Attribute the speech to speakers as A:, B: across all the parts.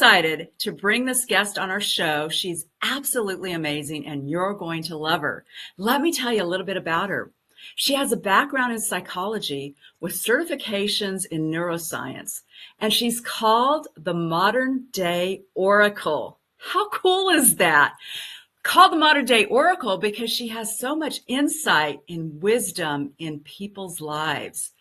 A: excited to bring this guest on our show. She's absolutely amazing and you're going to love her. Let me tell you a little bit about her. She has a background in psychology with certifications in neuroscience, and she's called the modern day oracle. How cool is that? Called the modern day oracle because she has so much insight and wisdom in people's lives.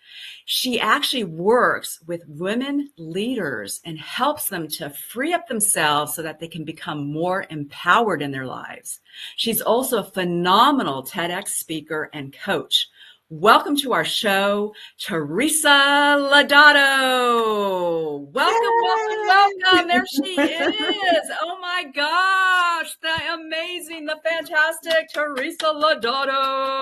A: She actually works with women leaders and helps them to free up themselves so that they can become more empowered in their lives. She's also a phenomenal TEDx speaker and coach. Welcome to our show, Teresa Lodato. Welcome. There she is. Oh my gosh, the amazing, the fantastic Teresa Lodato.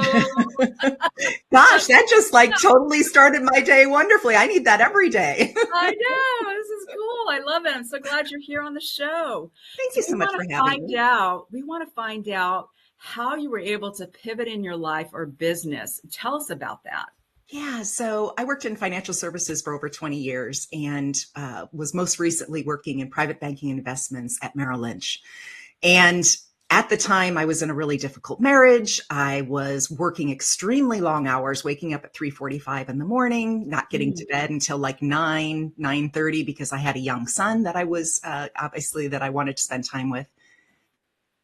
B: Gosh, that just totally started my day wonderfully. I need that every day.
A: I know. This is cool. I love it. I'm so glad you're here on the show.
B: Thank you so much for having me.
A: We want to find out how you were able to pivot in your life or business. Tell us about that.
B: Yeah, so I worked in financial services for over 20 years and was most recently working in private banking and investments at Merrill Lynch. And at the time, I was in a really difficult marriage. I was working extremely long hours, waking up at 3:45 in the morning, not getting to bed until like 9:30 because I had a young son that I was obviously that I wanted to spend time with.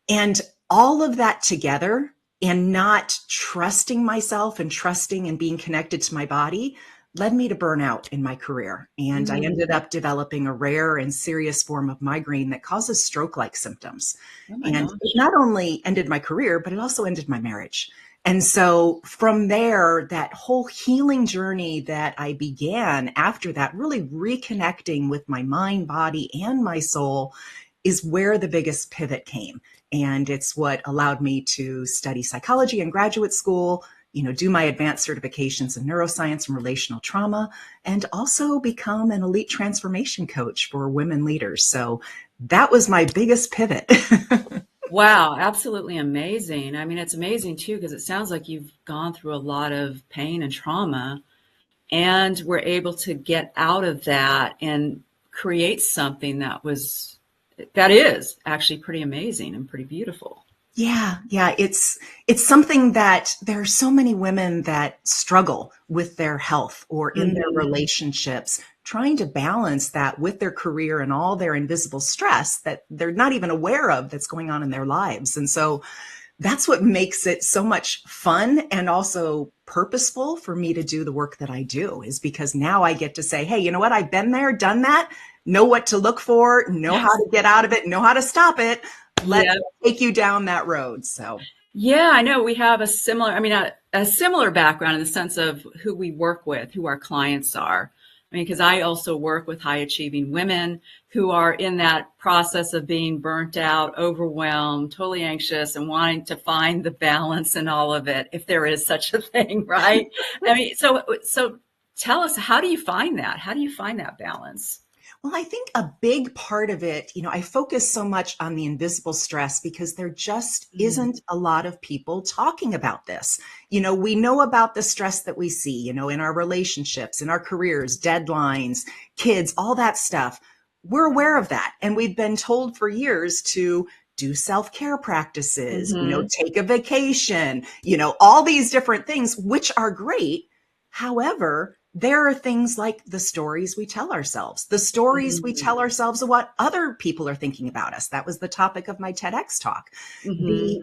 B: And all of that together and not trusting myself and trusting and being connected to my body led me to burnout in my career. And I ended up developing a rare and serious form of migraine that causes stroke-like symptoms. And it not only ended my career, but it also ended my marriage. And so from there, that whole healing journey that I began after that, really reconnecting with my mind, body, and my soul is where the biggest pivot came. And it's what allowed me to study psychology in graduate school, do my advanced certifications in neuroscience and relational trauma, and also become an elite transformation coach for women leaders. So that was my biggest pivot.
A: Wow, absolutely amazing. I mean, it's amazing too, because it sounds like you've gone through a lot of pain and trauma and were able to get out of that and create something that is actually pretty amazing and pretty beautiful.
B: Yeah. It's something that there are so many women that struggle with their health or in their relationships, trying to balance that with their career and all their invisible stress that they're not even aware of that's going on in their lives. And so that's what makes it so much fun and also purposeful for me to do the work that I do, is because now I get to say, hey, you know what? I've been there, done that, know what to look for, know how to get out of it, know how to stop it. Let's take you down that road. So,
A: yeah, I know we have a similar background in the sense of who we work with, who our clients are. I mean, because I also work with high achieving women who are in that process of being burnt out, overwhelmed, totally anxious, and wanting to find the balance in all of it, if there is such a thing, right? I mean, so tell us, how do you find that? How do you find that balance?
B: Well, I think a big part of it, I focus so much on the invisible stress because there just isn't a lot of people talking about this. We know about the stress that we see, in our relationships, in our careers, deadlines, kids, all that stuff. We're aware of that. And we've been told for years to do self-care practices, take a vacation, all these different things, which are great. However, there are things like the stories we tell ourselves, we tell ourselves of what other people are thinking about us. That was the topic of my TEDx talk. The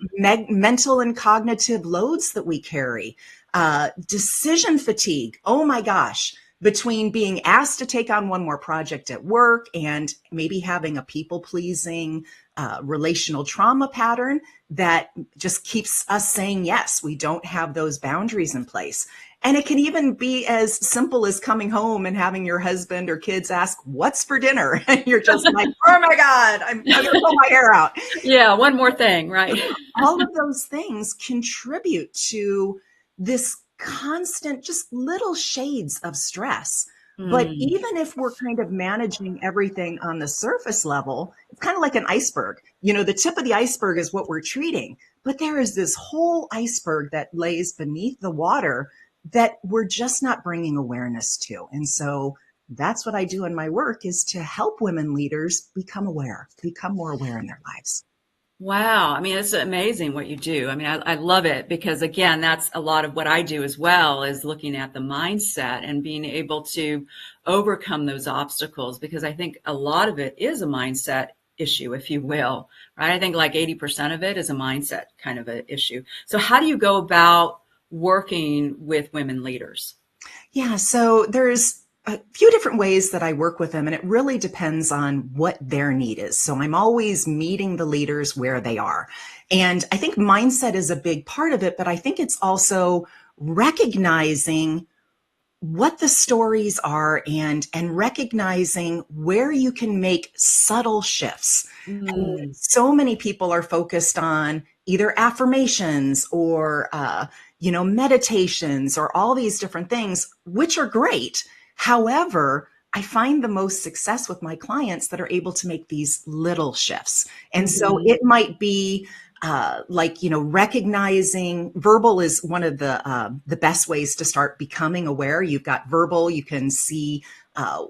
B: mental and cognitive loads that we carry, decision fatigue. Oh my gosh. Between being asked to take on one more project at work and maybe having a people-pleasing relational trauma pattern that just keeps us saying yes, we don't have those boundaries in place. And it can even be as simple as coming home and having your husband or kids ask, what's for dinner? And you're just like, oh my God, I'm going to pull my hair out.
A: Yeah, one more thing, right?
B: All of those things contribute to this constant, just little shades of stress. But even if we're kind of managing everything on the surface level, it's kind of like an iceberg. The tip of the iceberg is what we're treating, but there is this whole iceberg that lays beneath the water that we're just not bringing awareness to. And so that's what I do in my work, is to help women leaders become aware, become more aware in their lives.
A: Wow. I mean, it's amazing what you do. I mean, I love it because again, that's a lot of what I do as well is looking at the mindset and being able to overcome those obstacles because I think a lot of it is a mindset issue, if you will, right? I think like 80% of it is a mindset kind of an issue. So how do you go about working with women leaders?
B: Yeah, so there's a few different ways that I work with them, and it really depends on what their need is. So I'm always meeting the leaders where they are. And I think mindset is a big part of it, but I think it's also recognizing what the stories are and recognizing where you can make subtle shifts. I mean,
A: Mm,
B: so many people are focused on either affirmations or meditations or all these different things, which are great. However, I find the most success with my clients that are able to make these little shifts. And so
A: mhm,
B: it might be recognizing verbal is one of the best ways to start becoming aware. You've got verbal, you can see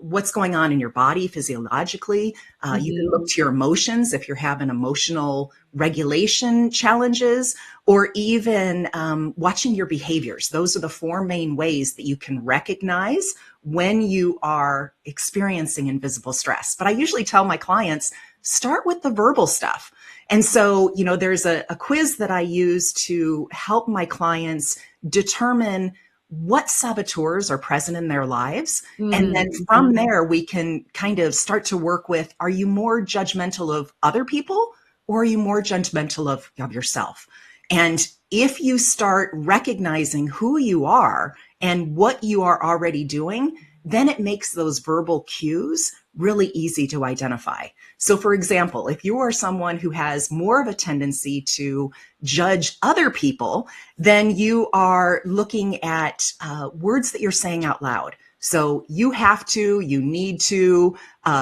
B: what's going on in your body physiologically. You can
A: mhm,
B: look to your emotions if you're having emotional regulation challenges, or even watching your behaviors. Those are the four main ways that you can recognize when you are experiencing invisible stress. But I usually tell my clients, start with the verbal stuff. And so, there's a quiz that I use to help my clients determine what saboteurs are present in their lives. And then
A: mm,
B: from
A: mhm,
B: there, we can kind of start to work with, are you more judgmental of other people or are you more judgmental of yourself? And if you start recognizing who you are and what you are already doing, then it makes those verbal cues really easy to identify. So, for example, if you are someone who has more of a tendency to judge other people, then you are looking at words that you're saying out loud. So, you have to, you need to,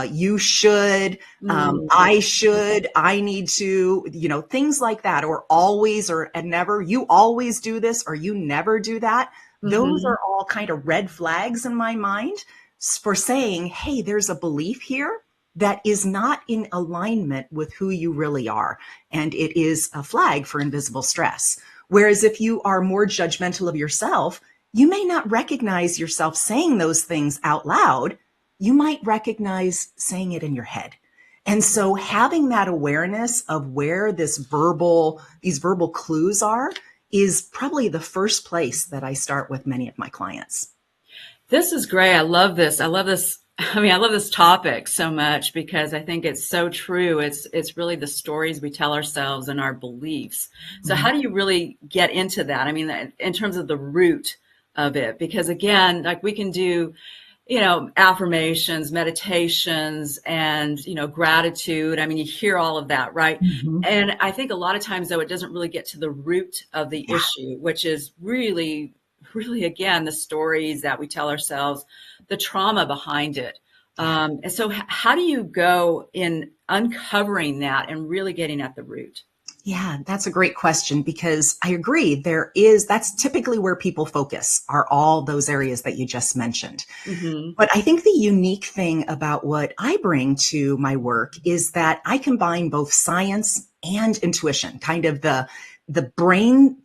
B: you should,
A: mm,
B: I should, I need to, things like that, or always, or and never, you always do this, or you never do that. Those
A: mhm.
B: are all kind of red flags in my mind for saying, hey, there's a belief here that is not in alignment with who you really are. And it is a flag for invisible stress. Whereas if you are more judgmental of yourself, you may not recognize yourself saying those things out loud. You might recognize saying it in your head. And so having that awareness of where these verbal clues are is probably the first place that I start with many of my clients.
A: This is great. I love this. I love this. I mean, I love this topic so much because I think it's so true. It's really the stories we tell ourselves and our beliefs. So how do you really get into that? I mean, in terms of the root of it, because again, like we can do, affirmations, meditations, and, gratitude. I mean, you hear all of that, right?
B: Mm-hmm.
A: And I think a lot of times, though, it doesn't really get to the root of the
B: Yeah.
A: issue, which is really, again, the stories that we tell ourselves, the trauma behind it.
B: Yeah.
A: And so, how do you go in uncovering that and really getting at the root?
B: Yeah, that's a great question because I agree. That's typically where people focus, are all those areas that you just mentioned.
A: Hmm.
B: But I think the unique thing about what I bring to my work is that I combine both science and intuition, kind of the brain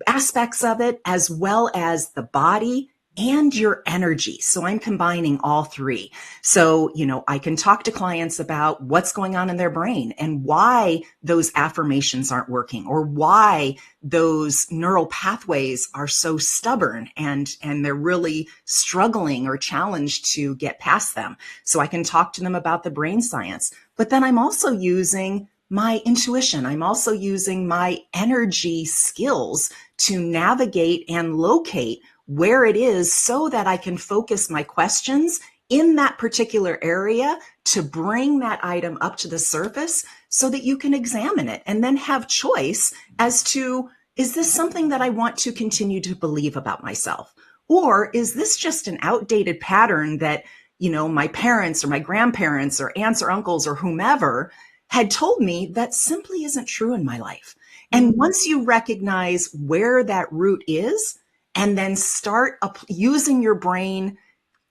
B: aspects of it, as well as the body and your energy. So I'm combining all three. So, I can talk to clients about what's going on in their brain and why those affirmations aren't working, or why those neural pathways are so stubborn and they're really struggling or challenged to get past them. So I can talk to them about the brain science, but then I'm also using my intuition. I'm also using my energy skills to navigate and locate where it is so that I can focus my questions in that particular area to bring that item up to the surface so that you can examine it and then have choice as to, is this something that I want to continue to believe about myself? Or is this just an outdated pattern that, my parents or my grandparents or aunts or uncles or whomever had told me that simply isn't true in my life? And once you recognize where that root is, and then start using your brain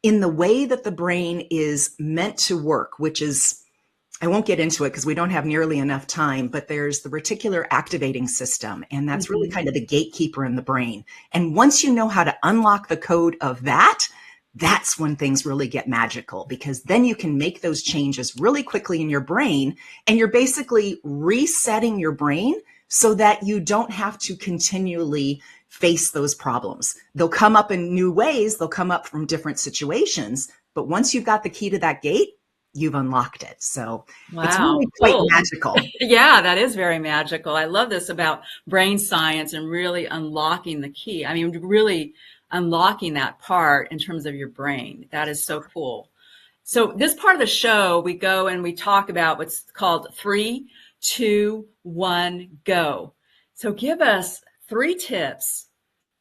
B: in the way that the brain is meant to work, which is, I won't get into it because we don't have nearly enough time, but there's the reticular activating system, and that's really
A: Mhm.
B: kind of the gatekeeper in the brain. And once you know how to unlock the code of that, that's when things really get magical, because then you can make those changes really quickly in your brain, and you're basically resetting your brain so that you don't have to continually face those problems. They'll come up in new ways, they'll come up from different situations, but once you've got the key to that gate, you've unlocked it. So it's
A: Wow,
B: really quite
A: cool.
B: magical.
A: Yeah, that is very magical. I love this about brain science and really unlocking the key. I mean, really unlocking that part in terms of your brain. That is so cool. So this part of the show, we go and we talk about what's called three, two, one, go. So give us 3 tips,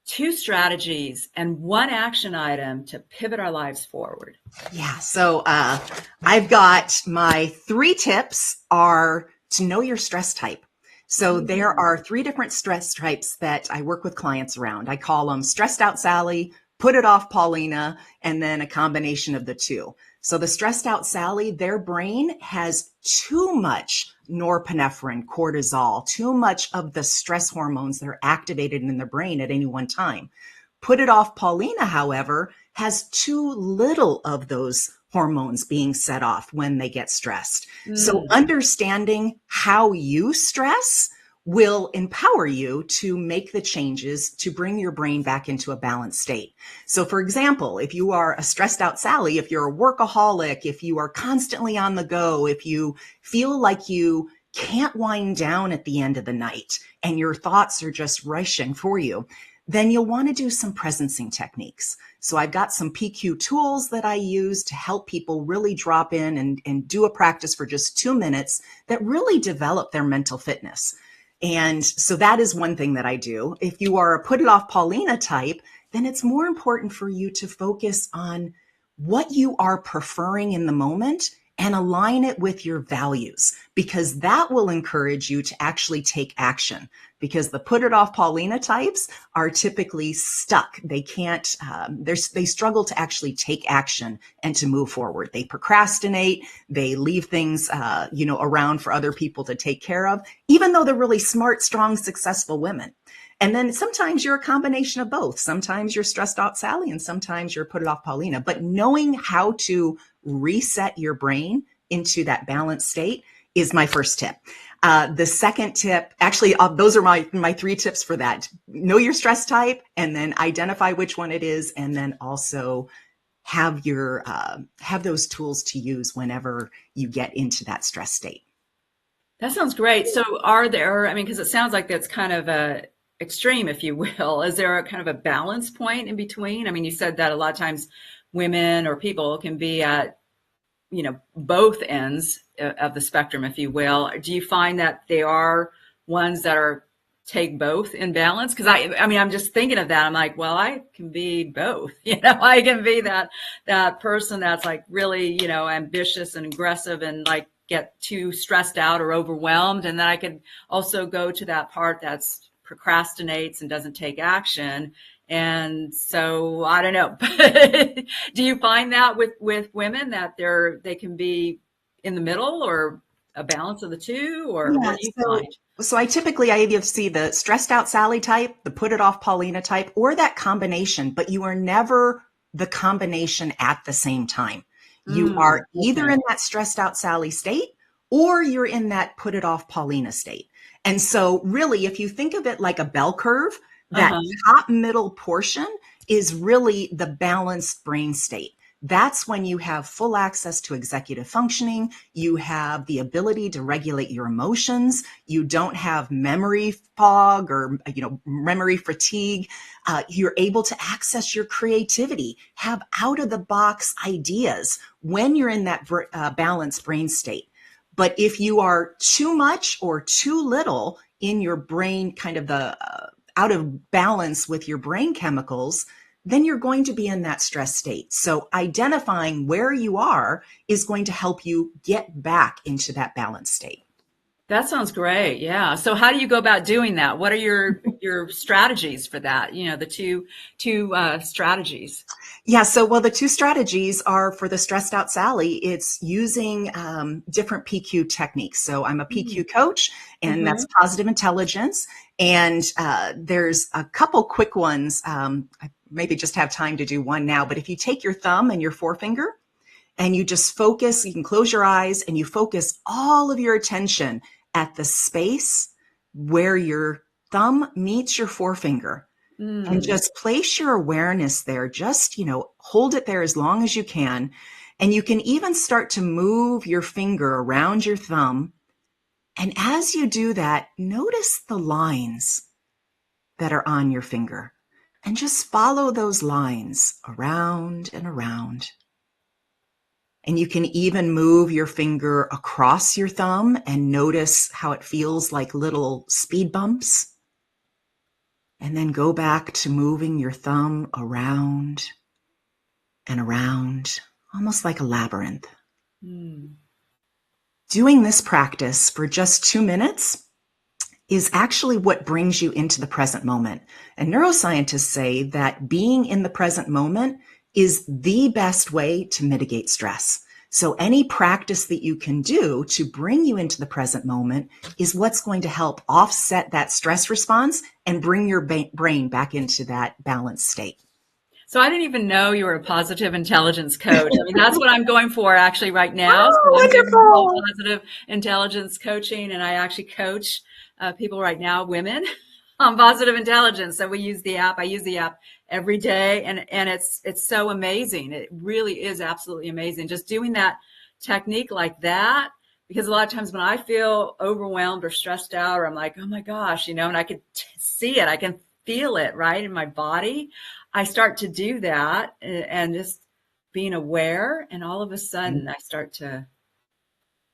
A: 2 strategies, and 1 action item to pivot our lives forward.
B: Yeah. So I've got my 3 tips are to know your stress type. So there
A: Mm.
B: are 3 different stress types that I work with clients around. I call them stressed out Sally, put it off Paulina, and then a combination of the two. So the stressed out Sally, their brain has too much norepinephrine, cortisol, too much of the stress hormones that are activated in the brain at any one time. Put it off Paulina, however, has too little of those hormones being set off when they get stressed. So
A: Mm.
B: understanding how you stress will empower you to make the changes to bring your brain back into a balanced state. So for example, if you are a stressed out Sally, if you're a workaholic, if you are constantly on the go, if you feel like you can't wind down at the end of the night and your thoughts are just rushing for you, then you'll want to do some presencing techniques. So I've got some PQ tools that I use to help people really drop in and do a practice for just 2 minutes that really develop their mental fitness. And so that is one thing that I do. If you are a put it off Paulina type, then it's more important for you to focus on what you are preferring in the moment and align it with your values, because that will encourage you to actually take action. Because the put it off Paulina types are typically stuck. They can't, they struggle to actually take action and to move forward. They procrastinate. They leave things, around for other people to take care of, even though they're really smart, strong, successful women. And then sometimes you're a combination of both. Sometimes you're stressed out Sally and sometimes you're put it off Paulina. But knowing how to reset your brain into that balanced state is my first tip. The second tip, actually, those are my 3 tips for that. Know your stress type, and then identify which one it is, and then also have have those tools to use whenever you get into that stress state.
A: That sounds great. So are there, I mean, because it sounds like that's kind of a extreme, if you will. Is there a kind of a balance point in between? I mean, you said that a lot of times women or people can be at, both ends of the spectrum, if you will. Do you find that they are ones that are take both in balance? Because I mean, I'm just thinking of that. I'm like, well, I can be both. I can be that person that's like really, ambitious and aggressive and like get too stressed out or overwhelmed, and then I could also go to that part that's procrastinates and doesn't take action. And so I don't know. Do you find that with women that they can be in the middle or a balance of the two, or
B: Yeah,
A: what do you
B: so
A: find?
B: so I either see the stressed out Sally type, the put it off Paulina type, or that combination, but you are never the combination at the same time. You are either
A: Okay.
B: in that stressed out Sally state or you're in that put it off Paulina state. And so really, if you think of it like a bell curve, that
A: Uh-huh.
B: top middle portion is really the balanced brain state. That's when you have full access to executive functioning. You have the ability to regulate your emotions. You don't have memory fog or, memory fatigue. You're able to access your creativity, have out of the box ideas when you're in that balanced brain state. But if you are too much or too little in your brain, kind of the out of balance with your brain chemicals, then you're going to be in that stress state. So identifying where you are is going to help you get back into that balanced state.
A: That sounds great. Yeah. So how do you go about doing that? What are your strategies for that? You know, the two strategies.
B: Yeah, so well, the two strategies are for the stressed out Sally. It's using different PQ techniques. So I'm a PQ coach, and
A: Mm-hmm.
B: that's positive intelligence. And there's a couple quick ones. I maybe just have time to do one now, but if you take your thumb and your forefinger and you just focus, you can close your eyes and you focus all of your attention at the space where your thumb meets your forefinger, and
A: Mm.
B: just place your awareness there. Just, hold it there as long as you can. And you can even start to move your finger around your thumb. And as you do that, notice the lines that are on your finger and just follow those lines around and around. And you can even move your finger across your thumb and notice how it feels like little speed bumps. And then go back to moving your thumb around and around, almost like a labyrinth.
A: Mm.
B: Doing this practice for just 2 minutes is actually what brings you into the present moment. And neuroscientists say that being in the present moment is the best way to mitigate stress. So any practice that you can do to bring you into the present moment is what's going to help offset that stress response and bring your brain back into that balanced state.
A: So I didn't even know you were a positive intelligence coach. I mean, that's what I'm going for actually right now. So
B: Oh,
A: I'm doing the whole
B: wonderful.
A: positive intelligence coaching, and I actually coach people right now, women, on positive intelligence. So we use the app. I use the app every day, and it's so amazing. It really is absolutely amazing. Just doing that technique like that, because a lot of times when I feel overwhelmed or stressed out, or I'm like, oh my gosh, and I can see it, I can feel it right in my body. I start to do that and just being aware, and all of a sudden I start to,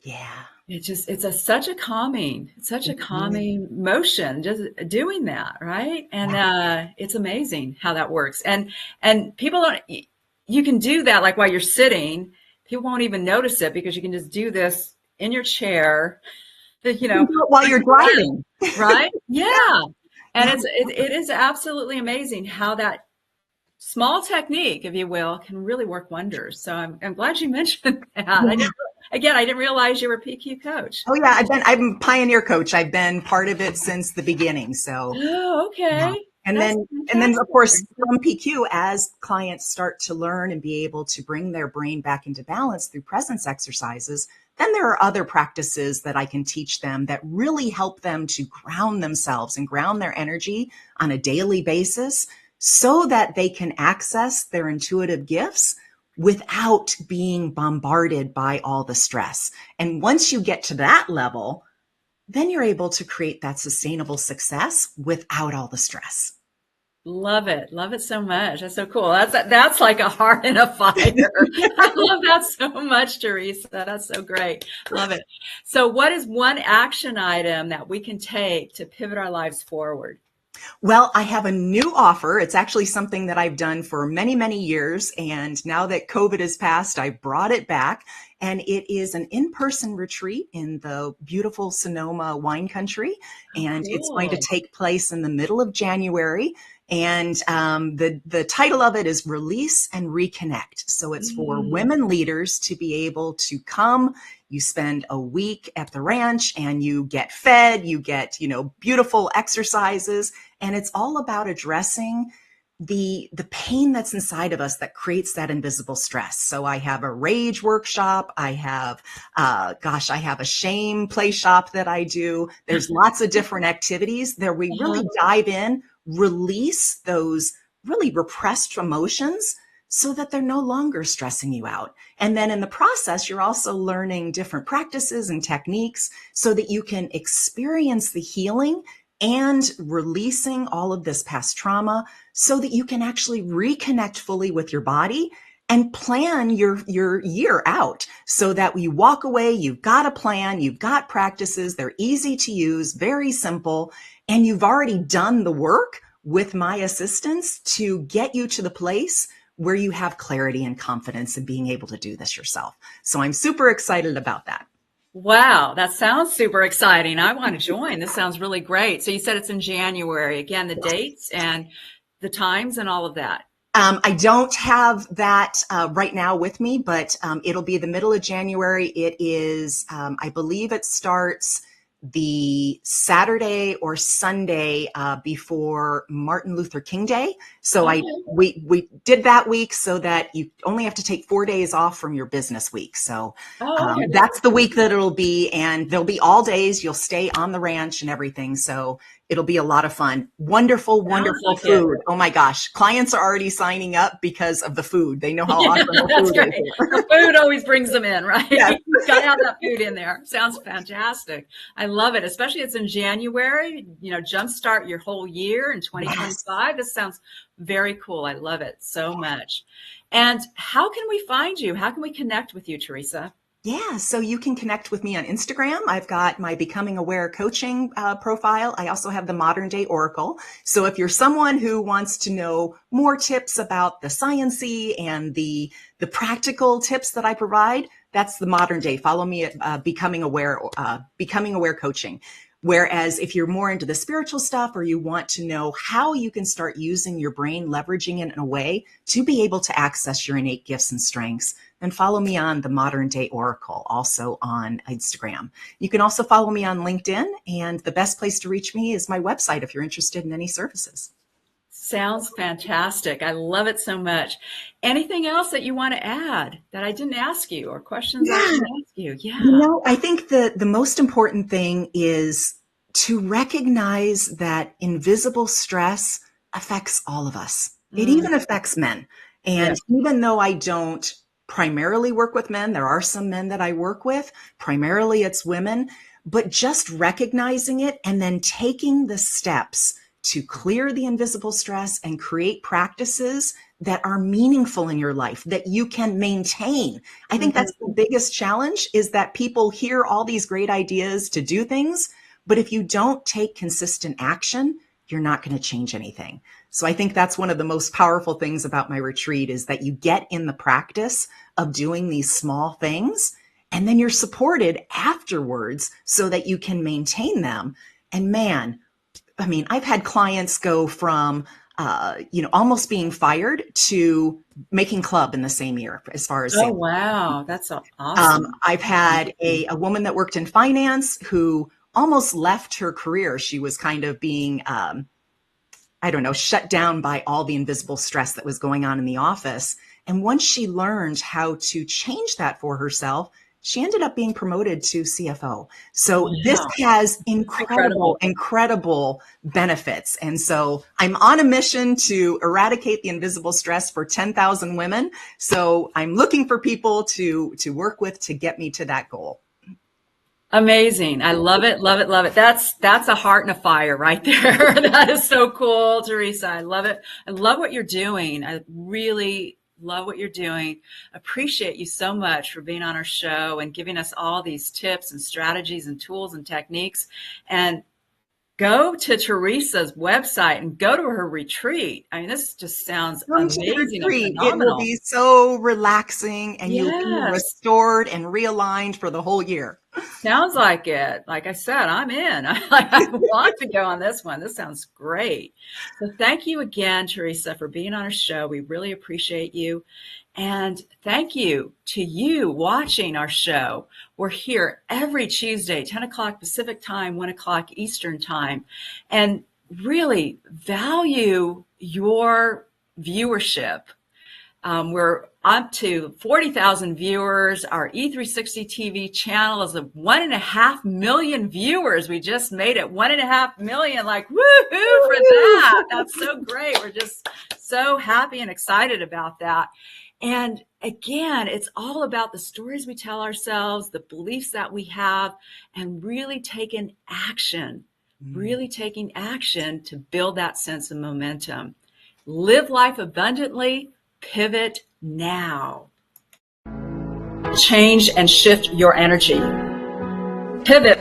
B: Yeah.
A: such a
B: Mhm.
A: calming motion just doing that, right? And it's amazing how that works. And people don't, you can do that like while you're sitting. People won't even notice it because you can just do this in your chair, you
B: You can
A: know,
B: do it while
A: with
B: you're
A: your breath,
B: driving.
A: right? Yeah. And
B: Yeah.
A: it is absolutely amazing how that small technique, if you will, can really work wonders. So I'm glad you mentioned that.
B: Yeah.
A: I didn't realize you were a PQ coach.
B: Oh yeah, I'm a pioneer coach. I've been part of it since the beginning. So
A: Oh,
B: yeah.
A: okay.
B: And
A: That's
B: then of
A: fantastic.
B: course from PQ, as clients start to learn and be able to bring their brain back into balance through presence exercises, then there are other practices that I can teach them that really help them to ground themselves and ground their energy on a daily basis so that they can access their intuitive gifts without being bombarded by all the stress. And once you get to that level, then you're able to create that sustainable success without all the stress.
A: Love it. Love it so much. That's so cool. That's like a heart and a fire. I love that so much, Teresa. That's so great. Love it. So what is one action item that we can take to pivot our lives forward?
B: Well, I have a new offer. It's actually something that I've done for many, many years. And now that COVID has passed, I brought it back. And it is an in-person retreat in the beautiful Sonoma wine country.
A: Oh,
B: And it's going to
A: cool.
B: take place in the middle of January. And the title of it is Release and Reconnect. So it's for
A: Mm.
B: women leaders to be able to come. You spend a week at the ranch and you get fed, you get, beautiful exercises. And it's all about addressing the pain that's inside of us that creates that invisible stress. So I have a rage workshop. I have, I have a shame play shop that I do. There's lots of different activities there. We
A: Uh-huh.
B: really dive in, release those really repressed emotions so that they're no longer stressing you out. And then in the process, you're also learning different practices and techniques so that you can experience the healing and releasing all of this past trauma so that you can actually reconnect fully with your body and plan your year out so that when you walk away, you've got a plan, you've got practices, they're easy to use, very simple, and you've already done the work with my assistance to get you to the place where you have clarity and confidence in being able to do this yourself. So I'm super excited about that.
A: Wow, that sounds super exciting. I want to join. This sounds really great. So you said it's in January. Again, the dates and the times and all of that.
B: I don't have that right now with me, but it'll be the middle of January. It is, I believe it starts the Saturday or Sunday before Martin Luther King Day. So
A: Okay.
B: we did that week so that you only have to take 4 days off from your business week. So
A: Oh, okay.
B: that's the week that it'll be, and there'll be all days. You'll stay on the ranch and everything. So it'll be a lot of fun. Wonderful,
A: Sounds
B: wonderful
A: like it.
B: food. Oh my gosh. Clients are already signing up because of the food. They know how
A: Yeah,
B: awesome the
A: that's
B: food
A: great.
B: is here.
A: The food always brings them in, right?
B: Yes.
A: Got to have that food in there. Sounds fantastic. I love it, especially it's in January, jumpstart your whole year in
B: Yes.
A: 2025. This sounds very cool. I love it so much. And how can we find you? How can we connect with you, Teresa?
B: Yeah, so you can connect with me on Instagram. I've got my Becoming Aware coaching profile. I also have the Modern Day Oracle. So if you're someone who wants to know more tips about the sciencey and the practical tips that I provide, that's the Modern Day. Follow me at Becoming Aware Coaching. Whereas if you're more into the spiritual stuff or you want to know how you can start using your brain, leveraging it in a way to be able to access your innate gifts and strengths, then follow me on the Modern Day Oracle, also on Instagram. You can also follow me on LinkedIn, and the best place to reach me is my website if you're interested in any services.
A: Sounds fantastic. I love it so much. Anything else that you want to add that I didn't ask you or questions I
B: Yeah,
A: didn't ask you? Yeah.
B: I think the most important thing is to recognize that invisible stress affects all of us. It
A: Mm,
B: even affects men.
A: yeah.
B: And even though I don't primarily work with men, there are some men that I work with. Primarily it's women, but just recognizing it and then taking the steps to clear the invisible stress and create practices that are meaningful in your life that you can maintain. I think
A: Mhm.
B: that's the biggest challenge, is that people hear all these great ideas to do things, but if you don't take consistent action, you're not going to change anything. So I think that's one of the most powerful things about my retreat, is that you get in the practice of doing these small things, and then you're supported afterwards so that you can maintain them. And man, I mean, I've had clients go from, almost being fired to making club in the same year as far as
A: Oh,
B: sales.
A: wow. That's awesome.
B: I've had a woman that worked in finance who almost left her career. She was kind of being, I don't know, shut down by all the invisible stress that was going on in the office. And once she learned how to change that for herself, she ended up being promoted to CFO. So this
A: Wow.
B: has
A: Incredible.
B: incredible, incredible benefits. And so I'm on a mission to eradicate the invisible stress for 10,000 women. So I'm looking for people to work with to get me to that goal.
A: Amazing. I love it, love it, love it. That's a heart and a fire right there. That is so cool, Teresa. I love it. I love what you're doing. I really love what you're doing. Appreciate you so much for being on our show and giving us all these tips and strategies and tools and techniques. And go to Teresa's website and go to her retreat. I mean, this just sounds
B: Come to the
A: amazing and
B: retreat. It will
A: phenomenal.
B: be so relaxing, and you'll be
A: Yes.
B: restored and realigned for the whole year.
A: Sounds like it. Like I said, I'm in. I want to go on this one. This sounds great. So thank you again, Teresa, for being on our show. We really appreciate you. And thank you to you watching our show. We're here every Tuesday, 10 o'clock Pacific time, 1 o'clock Eastern time, and really value your viewership. We're up to 40,000 viewers. Our E360 TV channel is of 1.5 million viewers. We just made it 1.5 million. Like, woohoo for that. That's so great. We're just so happy and excited about that. And again, it's all about the stories we tell ourselves, the beliefs that we have, and really taking action to build that sense of momentum. Live life abundantly. Pivot now. Change and shift your energy. Pivot